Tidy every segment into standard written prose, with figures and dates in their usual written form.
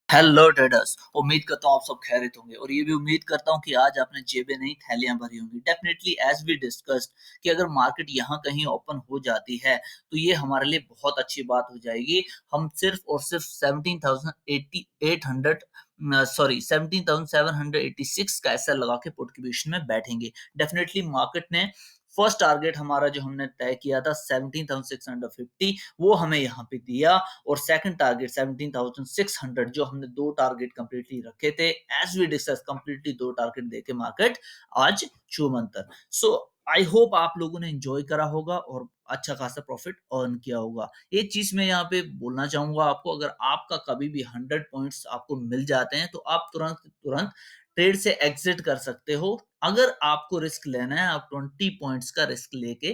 Hello traders. उम्मीद करता हूँ आप सब खैरियत होंगे और ये भी उम्मीद करता हूँ कि आज आपने जेबें नहीं थैलियां भरी होंगी। डेफिनेटली एज वी डिस्कस्ड कि अगर मार्केट यहाँ कहीं ओपन हो जाती है तो ये हमारे लिए बहुत अच्छी बात हो जाएगी। हम सिर्फ और सिर्फ 17,786 का एसएल लगा के पुट की पोजीशन में बैठेंगे। डेफिनेटली मार्केट ने फर्स्ट टारगेट हमारा जो हमने तय किया था 17,650 वो हमें यहाँ पे दिया और सेकंड टारगेट 17,600 जो हमने दो टारगेट कंप्लीटली रखे थे एज वी डिस्कस कंप्लीटली दो टारगेट देके मार्केट आज शुभ अंतर। सो आई होप आप लोगों ने एंजॉय करा होगा और अच्छा खासा प्रॉफिट अर्न किया होगा। एक चीज मैं यहाँ पे बोलना चाहूंगा आपको, अगर आपका कभी भी 100 पॉइंट्स आपको मिल जाते हैं तो आप तुरंत तुरंत ट्रेड से एग्जिट कर सकते हो। अगर आपको रिस्क लेना है आप 20 पॉइंट्स का रिस्क लेके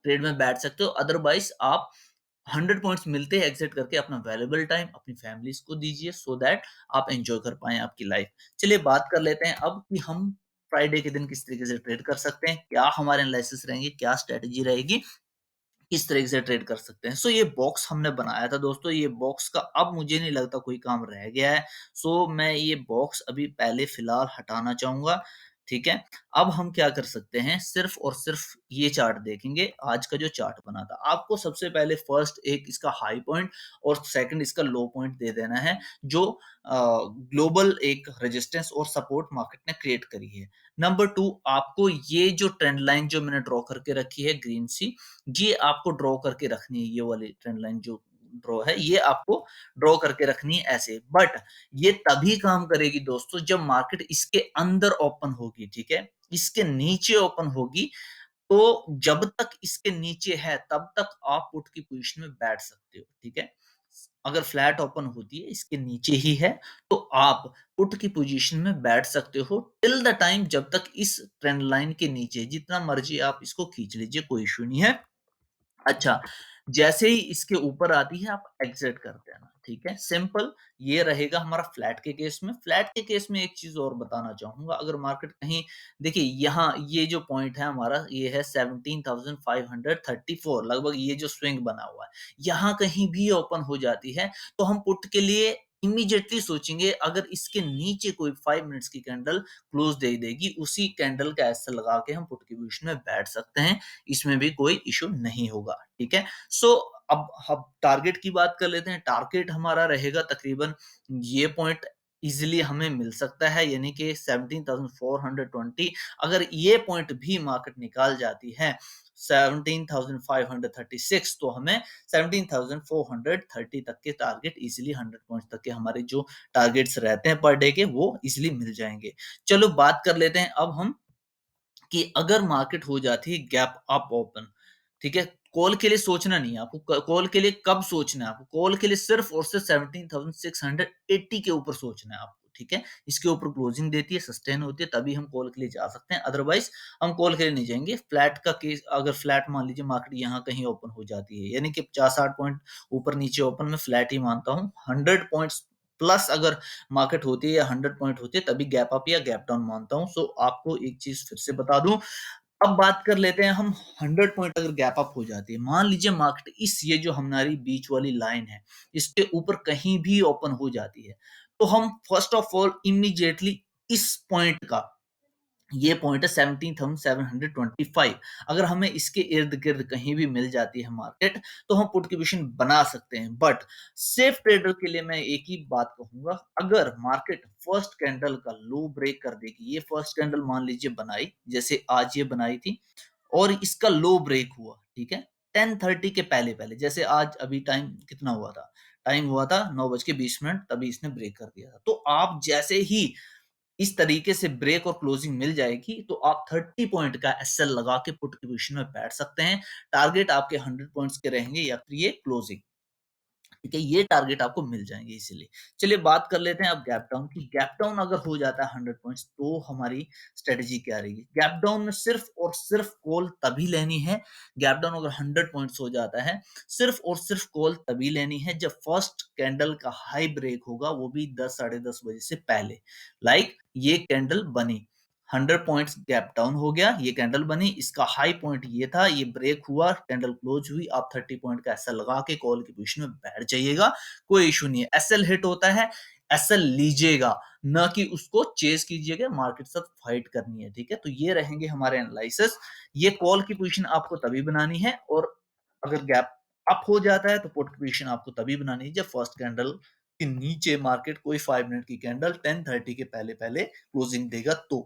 ट्रेड में बैठ सकते हो, अदरवाइज आप 100 पॉइंट्स मिलते हैं एग्जिट करके अपना वैल्यूबल टाइम अपनी फैमिलीज को दीजिए सो दैट आप एंजॉय कर पाए आपकी लाइफ। चलिए बात कर लेते हैं अब कि हम फ्राइडे के दिन किस तरीके से ट्रेड कर सकते हैं, क्या हमारे एनालिसिस रहेंगे, क्या स्ट्रेटेजी रहेगी, किस तरीके से ट्रेड कर सकते हैं। सो ये बॉक्स हमने बनाया था दोस्तों, ये बॉक्स का अब मुझे नहीं लगता कोई काम रह गया है। सो मैं ये बॉक्स अभी पहले फिलहाल हटाना चाहूंगा। ठीक है, अब हम क्या कर सकते हैं, सिर्फ और सिर्फ ये चार्ट देखेंगे। आज का जो चार्ट बना था आपको सबसे पहले फर्स्ट एक इसका हाई पॉइंट और सेकंड इसका लो पॉइंट दे देना है, जो ग्लोबल एक रेजिस्टेंस और सपोर्ट मार्केट ने क्रिएट करी है। नंबर टू, आपको ये जो ट्रेंड लाइन जो मैंने ड्रॉ करके रखी है ग्रीन सी, ये आपको ड्रॉ करके रखनी है। ये वाली ट्रेंड लाइन जो ड्रॉ है ये आपको ड्रॉ करके रखनी है ऐसे। बट ये तभी काम करेगी दोस्तों जब मार्केट इसके अंदर ओपन होगी। ठीक है, इसके नीचे ओपन होगी तो जब तक इसके नीचे है तब तक आप पुट की पोजीशन में बैठ सकते हो। ठीक है, अगर फ्लैट ओपन होती है इसके नीचे ही है तो आप पुट की पोजीशन में बैठ सकते हो टिल द टाइम जब तक इस ट्रेंड लाइन के नीचे, जितना मर्जी आप इसको खींच लीजिए, कोई इश्यू नहीं है। अच्छा, जैसे ही इसके ऊपर आती है आप एग्जिट कर देना। ठीक है, सिंपल ये रहेगा हमारा फ्लैट के केस में। फ्लैट के केस में एक चीज और बताना चाहूंगा, अगर मार्केट कहीं, देखिए यहाँ ये जो पॉइंट है हमारा ये है 17,534, लगभग ये जो स्विंग बना हुआ है यहाँ कहीं भी ओपन हो जाती है तो हम पुट के लिए इमीडिएटली सोचेंगे। अगर इसके नीचे कोई 5 मिनट्स की कैंडल क्लोज दे देगी, उसी कैंडल का ऐसा लगा के हम पुट की पोजीशन में बैठ सकते हैं, इसमें भी कोई इशू नहीं होगा। ठीक है, सो अब हम टारगेट की बात कर लेते हैं। टारगेट हमारा रहेगा तकरीबन ये पॉइंट इजिली हमें मिल सकता है, यानी कि 17,420। अगर ये पॉइंट भी मार्केट निकाल जाती है 17,536 तो हमें 17,430 तक के टारगेट इजिली 100 पॉइंट तक के हमारे जो टारगेट्स रहते हैं पर डे के वो इजिली मिल जाएंगे। चलो बात कर लेते हैं अब हम कि अगर मार्केट हो जाती है गैप अप ओपन। ठीक है, कॉल के लिए सोचना नहीं है आपको। कॉल के लिए कब सोचना है आपको? कॉल के लिए सिर्फ और सिर्फ 17,680 के ऊपर सोचना है आपको। ठीक है, इसके ऊपर क्लोजिंग देती है, सस्टेन होती है, तभी हम कॉल के लिए जा सकते हैं, अदरवाइज हम कॉल के लिए नहीं जाएंगे। फ्लैट का केस, अगर फ्लैट मान लीजिए मार्केट यहाँ कहीं ओपन हो जाती है, यानी कि 50-60 पॉइंट ऊपर नीचे ओपन में फ्लैट ही मानता हूँ। 100 पॉइंट्स प्लस अगर मार्केट होती है या 100 पॉइंट होती है तभी गैप अप या गैप डाउन मानता हूँ। सो आपको एक चीज फिर से बता दूं, अब बात कर लेते हैं हम। 100 पॉइंट अगर गैप अप हो जाती है, मान लीजिए मार्केट इस ये जो हमारी बीच वाली लाइन है इसके ऊपर कहीं भी ओपन हो जाती है, तो हम फर्स्ट ऑफ ऑल इमीडिएटली इस पॉइंट का, ये पॉइंट है 17,725, अगर हमें इसके इर्द गिर्द कहीं भी मिल जाती है मार्केट तो हम पुट की पोजीशन बना सकते हैं। बट सेफ ट्रेडर के लिए मैं एक ही बात कहूंगा, अगर मार्केट फर्स्ट कैंडल का लो ब्रेक कर देगी, ये फर्स्ट कैंडल मान लीजिए बनाई जैसे आज ये बनाई थी और इसका लो ब्रेक हुआ, ठीक है, 10:30 के पहले पहले, जैसे आज अभी टाइम कितना हुआ था, टाइम हुआ था 9:20, तभी इसने ब्रेक कर दिया था। तो आप जैसे ही इस तरीके से ब्रेक और क्लोजिंग मिल जाएगी तो आप 30 पॉइंट का एसएल लगा के पुट की पोजीशन में बैठ सकते हैं। टारगेट आपके 100 पॉइंट्स के रहेंगे या फिर ये क्लोजिंग। ठीक है, ये टारगेट आपको मिल जाएंगे इसीलिए। चलिए बात कर लेते हैं अब गैप डाउन की। गैप डाउन अगर हो जाता है 100 पॉइंट्स तो हमारी स्ट्रेटेजी क्या रहेगी? गैप डाउन में सिर्फ और सिर्फ कॉल तभी लेनी है, गैप डाउन अगर 100 पॉइंट्स हो जाता है सिर्फ और सिर्फ कॉल तभी लेनी है जब फर्स्ट कैंडल का हाई ब्रेक होगा, वो भी 10-10:30 बजे से पहले। लाइक ये कैंडल बनी, 100 पॉइंट्स गैप डाउन हो गया, ये कैंडल बनी, इसका हाई पॉइंट ये था, ये ब्रेक हुआ, कैंडल क्लोज हुई, आप 30 पॉइंट का एसएल लगा के कॉल की पोजीशन में बैठ जाइएगा, कोई इशू नहीं है। एसएल हिट होता है एसएल लीजिएगा, ना कि उसको चेज़ कीजिएगा, मार्केट के साथ फाइट करनी है, ठीक है? तो ये रहेंगे हमारे एनालिसिस। ये कॉल की पोज़ीशन आपको तभी बनानी है और अगर गैप अप हो जाता है तो पुट की पोज़ीशन आपको तभी बनानी है जब फर्स्ट कैंडल के नीचे मार्केट कोई 5 मिनट की कैंडल 10:30 के पहले-पहले क्लोजिंग देगा तो।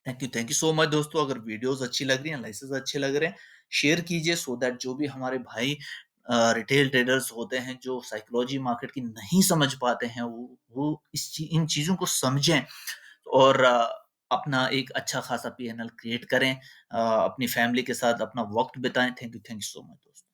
थैंक यू सो मच दोस्तों। अगर वीडियोज़ अच्छी लग रही हैं, एनालिसिस अच्छे लग रहे हैं, शेयर कीजिए सो दैट जो भी हमारे भाई रिटेल ट्रेडर्स होते हैं, जो साइकोलॉजी मार्केट की नहीं समझ पाते हैं, वो इन चीज़ों को समझें और अपना एक अच्छा खासा पीएनएल क्रिएट करें। अपनी फैमिली के साथ अपना वक़्त बिताएँ। थैंक यू सो मच दोस्तों।